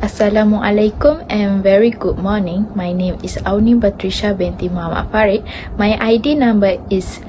Assalamualaikum and very good morning. My name is Auni Batrisyia binti Muhammad Farid. My ID number is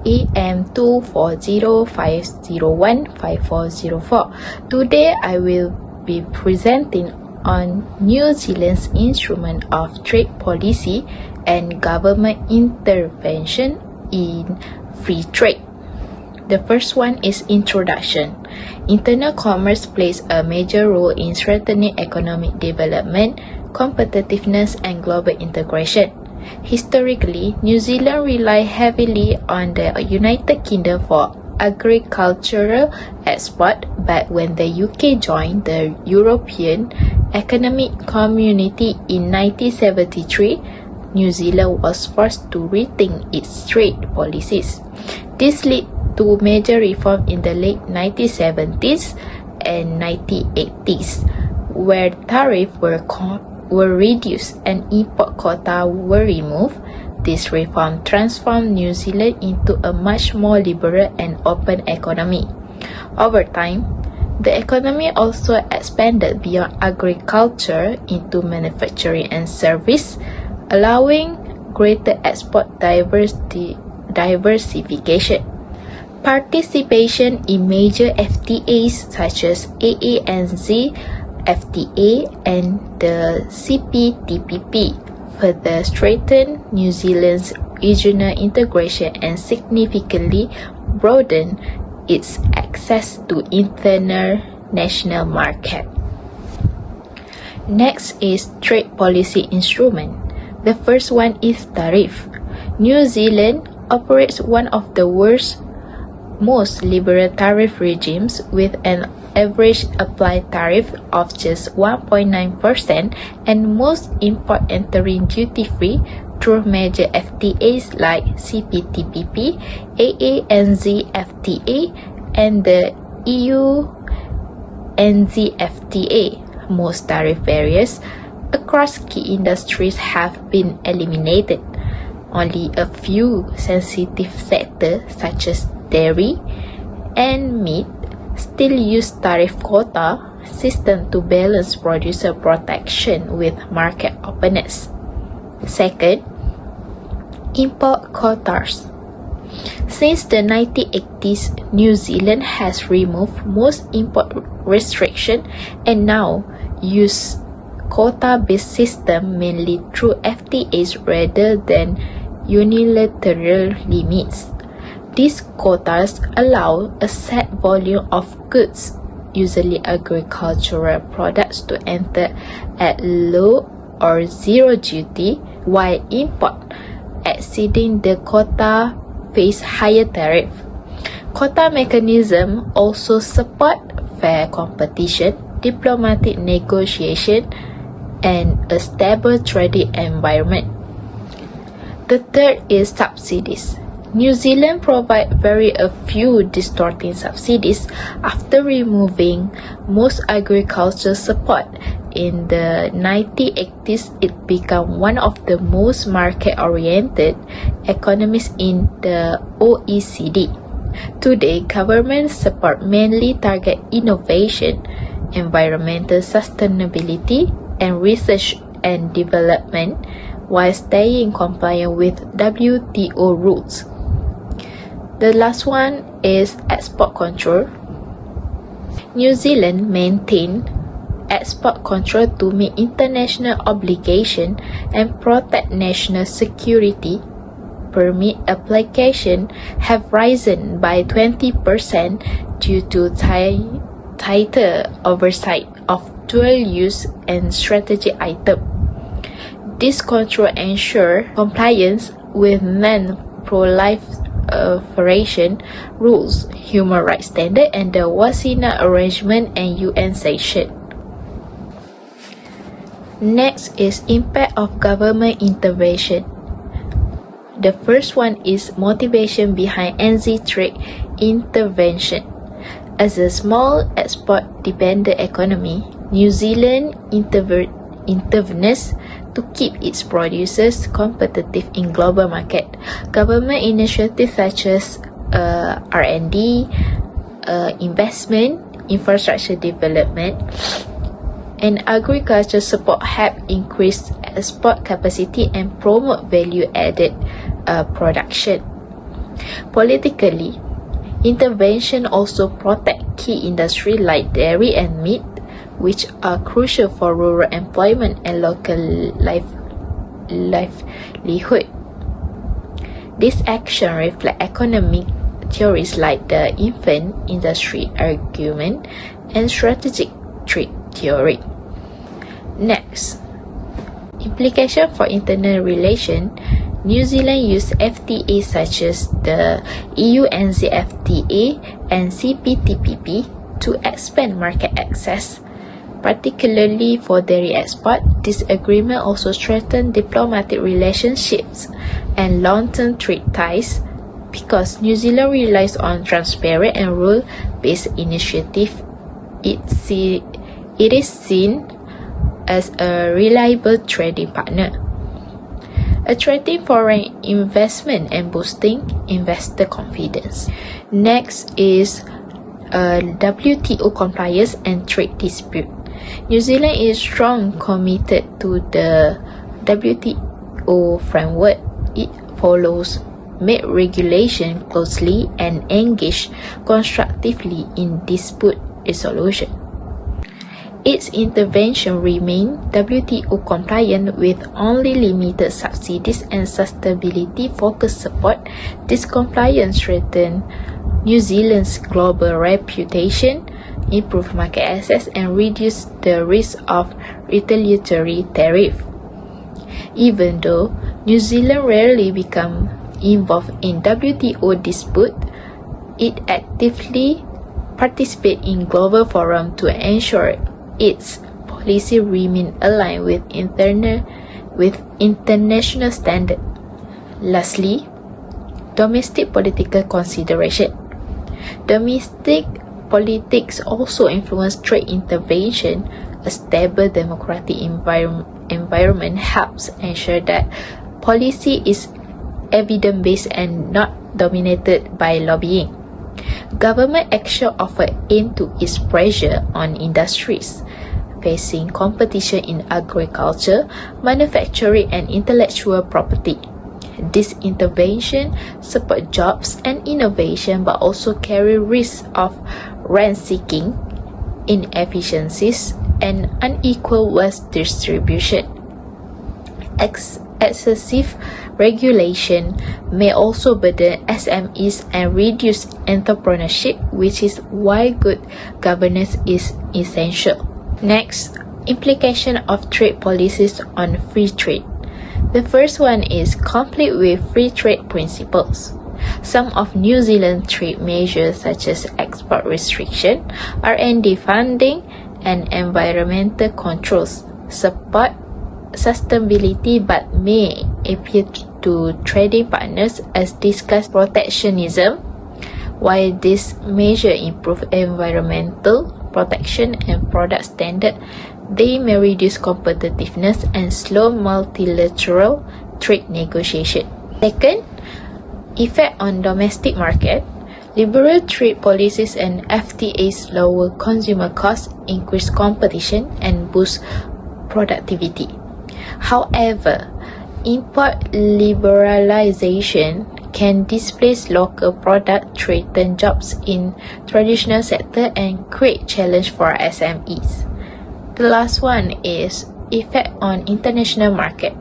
AM240501540. Today I will be presenting on New Zealand's instrument of trade policy and government intervention in free trade. The first one is introduction. Internal commerce plays a major role in strengthening economic development, competitiveness, and global integration. Historically, New Zealand relied heavily on the United Kingdom for agricultural export, but when the UK joined the European Economic Community in 1973, New Zealand was forced to rethink its trade policies. This led to major reform in the late 1970s and 1980s, where tariffs were reduced and import quotas were removed. This reform transformed New Zealand into a much more liberal and open economy. Over time, the economy also expanded beyond agriculture into manufacturing and service, allowing greater export diversification. Participation in major FTAs such as ANZ FTA and the CPTPP further strengthened New Zealand's regional integration and significantly broadened its access to international market. Next is trade policy instrument. The first one is tariff. New Zealand operates one of the world's most liberal tariff regimes with an average applied tariff of just 1.9% and most import entering duty-free through major FTAs like CPTPP, ANZ FTA, and the EU NZ-FTA. Most tariff barriers across key industries have been eliminated. Only a few sensitive sectors such as dairy and meat still use tariff quota system to balance producer protection with market openness. Second, import quotas. Since the 1980s, New Zealand has removed most import restrictions and now use quota-based system mainly through FTAs rather than unilateral limits. These quotas allow a set volume of goods, usually agricultural products, to enter at low or zero duty, while import exceeding the quota face higher tariff. Quota mechanism also support fair competition, diplomatic negotiation, and a stable trading environment. The third is subsidies. New Zealand provides very few distorting subsidies after removing most agricultural support. In the 1980s, it became one of the most market-oriented economies in the OECD. Today, government support mainly target innovation, environmental sustainability, and research and development, while staying compliant with WTO rules. The last one is export control. New Zealand maintained export control to meet international obligations and protect national security. Permit applications have risen by 20% due to tighter oversight of dual-use and strategic items. This control ensures compliance with non-proliferation rules, human rights standards, and the Wasina Arrangement and UN sanction. Next is impact of government intervention. The first one is motivation behind NZ trade intervention. As a small export-dependent economy, New Zealand intervenes to keep its producers competitive in global market. Government initiatives such as R&D, investment, infrastructure development, and agriculture support help increase export capacity and promote value-added production. Politically, intervention also protect key industries like dairy and meat, which are crucial for rural employment and local livelihood. This action reflects economic theories like the infant industry argument and strategic trade theory. Next, implication for internal relations. New Zealand used FTA such as the EU-NZ and CPTPP to expand market access. Particularly for dairy export, this agreement also strengthened diplomatic relationships and long-term trade ties because New Zealand relies on transparent and rule-based initiative. It is seen as a reliable trading partner, attracting foreign investment and boosting investor confidence. Next is WTO compliance and trade dispute. New Zealand is strongly committed to the WTO framework. It follows made regulation closely and engage constructively in dispute resolution. Its intervention remained WTO compliant with only limited subsidies and sustainability-focused support. This compliance strengthened New Zealand's global reputation, improved market access, and reduced the risk of retaliatory tariff. Even though New Zealand rarely becomes involved in WTO dispute, it actively participates in global forums to ensure its policy remain aligned with international standards. Lastly, domestic political consideration. Domestic politics also influence trade intervention. A stable democratic environment helps ensure that policy is evidence-based and not dominated by lobbying. Government action often aim to ease pressure on industries facing competition in agriculture, manufacturing, and intellectual property. This intervention support jobs and innovation but also carry risks of rent-seeking, inefficiencies, and unequal wealth distribution. Excessive regulation may also burden SMEs and reduce entrepreneurship, which is why good governance is essential. Next, implication of trade policies on free trade. The first one is complete with free trade principles. Some of New Zealand's trade measures such as export restriction, R&D funding, and environmental controls support sustainability but may appear to trading partners as discussed protectionism. While these measures improve environmental protection and product standard, they may reduce competitiveness and slow multilateral trade negotiation. Second, effect on domestic market. Liberal trade policies and FTAs lower consumer costs, increase competition, and boost productivity. However, import liberalization can displace local product, threaten jobs in traditional sector, and create challenge for SMEs. The last one is effect on international market.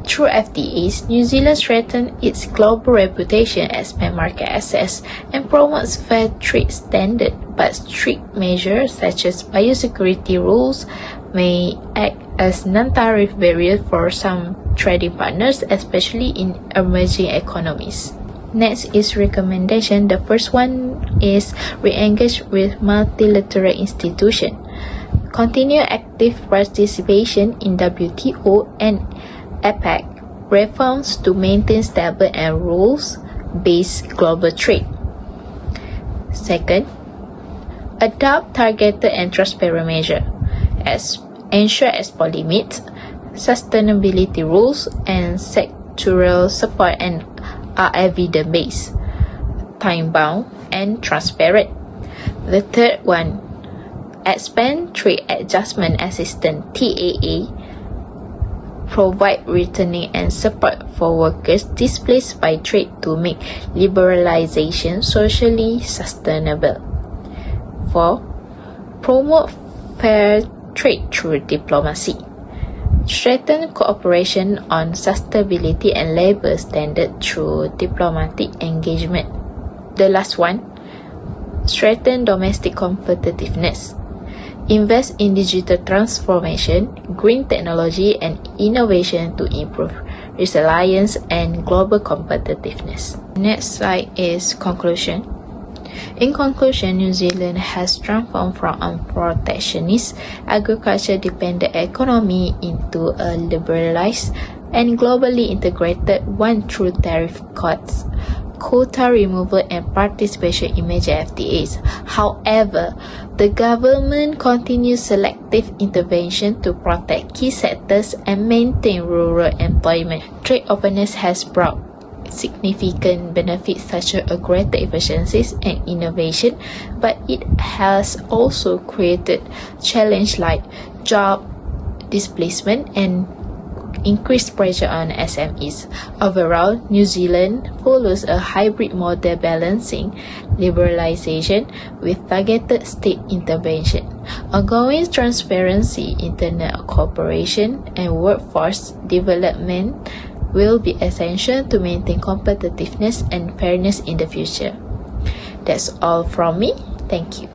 Through FTAs, New Zealand strengthens its global reputation, expands market access, and promotes fair trade standards, but strict measures such as biosecurity rules may act as non-tariff barriers for some trading partners, especially in emerging economies. Next is recommendation. The first one is re-engage with multilateral institutions. Continue active participation in WTO and APEC reforms to maintain stable and rules-based global trade. Second, adopt targeted and transparent measures. Ensure export limits, sustainability rules, and sectoral support and are evidence-based, time-bound, and transparent. The third one, expand Trade Adjustment Assistance (TAA), provide returning and support for workers displaced by trade to make liberalization socially sustainable. 4. Promote fair trade through diplomacy. Strengthen cooperation on sustainability and labor standards through diplomatic engagement. The last one, strengthen domestic competitiveness. Invest in digital transformation, green technology, and innovation to improve resilience and global competitiveness. Next slide is conclusion. In conclusion, New Zealand has transformed from a protectionist, agriculture-dependent economy into a liberalized and globally integrated one through tariff cuts, quota removal, and participation in major FTAs. However, the government continues selective intervention to protect key sectors and maintain rural employment. Trade openness has brought significant benefits such as greater efficiencies and innovation, but it has also created challenges like job displacement and increased pressure on SMEs. Overall, New Zealand follows a hybrid model balancing liberalization with targeted state intervention. Ongoing transparency, internal cooperation, and workforce development will be essential to maintain competitiveness and fairness in the future. That's all from me. Thank you.